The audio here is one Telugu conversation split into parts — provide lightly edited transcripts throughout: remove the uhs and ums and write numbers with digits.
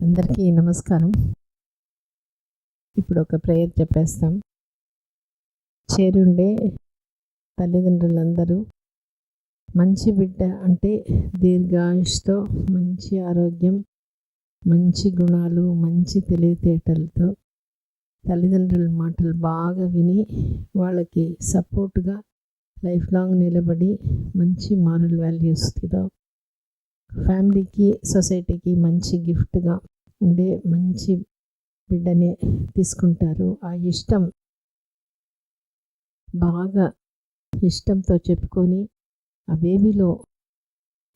అందరికీ నమస్కారం. ఇప్పుడు ఒక ప్రేయర్ చెప్పేస్తాం. చేరుండే తల్లిదండ్రులందరూ మంచి బిడ్డ అంటే దీర్ఘాయుష్తో, మంచి ఆరోగ్యం, మంచి గుణాలు, మంచి తెలివితేటలతో తల్లిదండ్రుల మాటలు బాగా విని వాళ్ళకి సపోర్టుగా లైఫ్ లాంగ్ నిలబడి మంచి మారల్ వాల్యూస్తో ఫ్యామిలీకి, సొసైటీకి మంచి గిఫ్ట్గా ఉండే మంచి బిడ్డని తీసుకుంటారు. ఆ ఇష్టం బాగా ఇష్టంతో చెప్పుకొని ఆ బేబీలో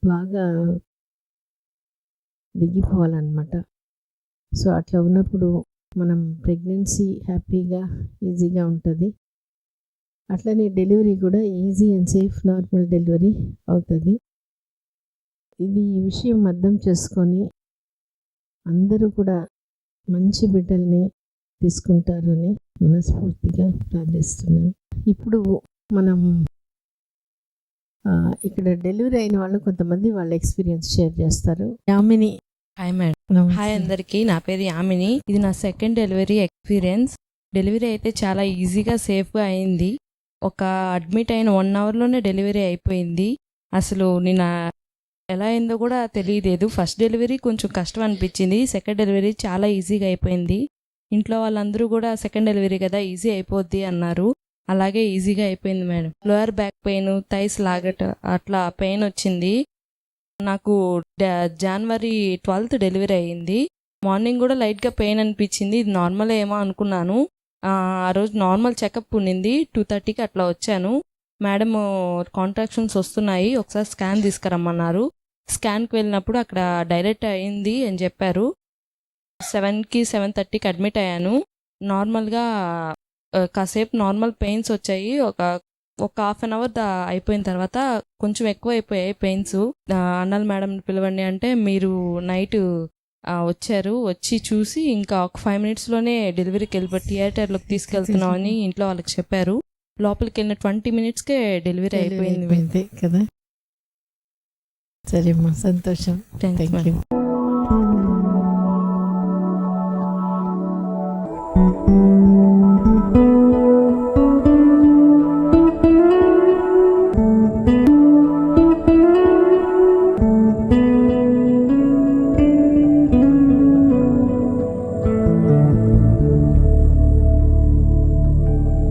బాగా దిగిపోవాలన్నమాట. సో అట్లా ఉన్నప్పుడు మనం ప్రెగ్నెన్సీ హ్యాపీగా ఈజీగా ఉంటుంది. అట్లనే డెలివరీ కూడా easy and safe normal delivery అవుతుంది. ఈ విషయం అర్థం చేసుకొని అందరూ కూడా మంచి బిడ్డల్ని తీసుకుంటారని మనస్ఫూర్తిగా ప్రార్థిస్తున్నాను. ఇప్పుడు మనం ఇక్కడ డెలివరీ అయిన వాళ్ళు కొంతమంది వాళ్ళ ఎక్స్పీరియన్స్ షేర్ చేస్తారు. యామిని. Hi madam. హాయ్ అందరికీ, నా పేరు యామిని. ఇది నా సెకండ్ డెలివరీ ఎక్స్పీరియన్స్. డెలివరీ అయితే చాలా ఈజీగా సేఫ్గా అయింది. ఒక అడ్మిట్ అయిన 1 అవర్లోనే డెలివరీ అయిపోయింది. అసలు నేను ఎలా అయిందో కూడా తెలియలేదు. ఫస్ట్ డెలివరీ కొంచెం కష్టం అనిపించింది. సెకండ్ డెలివరీ చాలా ఈజీగా అయిపోయింది. ఇంట్లో వాళ్ళందరూ కూడా సెకండ్ డెలివరీ కదా ఈజీ అయిపోద్ది అన్నారు. అలాగే ఈజీగా అయిపోయింది madam. Lower back pain, thighs లాగట్ అట్లా పెయిన్ వచ్చింది. నాకు జనవరి 12th డెలివరీ అయ్యింది. మార్నింగ్ కూడా లైట్గా పెయిన్ అనిపించింది. ఇది నార్మల్ ఏమో అనుకున్నాను. ఆ రోజు నార్మల్ చెకప్ ఉండింది. 2:30కి అట్లా వచ్చాను. మేడం కాంట్రాక్షన్స్ వస్తున్నాయి, ఒకసారి స్కాన్ తీసుకురమ్మన్నారు. స్కాన్కి వెళ్ళినప్పుడు అక్కడ డైరెక్ట్ అయింది అని చెప్పారు. 7కి 7:30కి అడ్మిట్ అయ్యాను. నార్మల్గా కాసేపు నార్మల్ పెయిన్స్ వచ్చాయి. ఒక హాఫ్ అన్ అవర్ అయిపోయిన తర్వాత కొంచెం ఎక్కువ అయిపోయాయి పెయిన్స్. అన్నాల్ మేడం పిలవండి అంటే మీరు నైట్ వచ్చారు. వచ్చి చూసి ఇంకా ఒక 5 minutesలోనే డెలివరీకి వెళ్ళిపోయి థియేటర్లోకి తీసుకెళ్తున్నామని ఇంట్లో వాళ్ళకి చెప్పారు. లోపలికి వెళ్ళిన 20 minutesకే డెలివరీ అయిపోయింది కదా. సరే అమ్మా, సంతోషం. Thank you.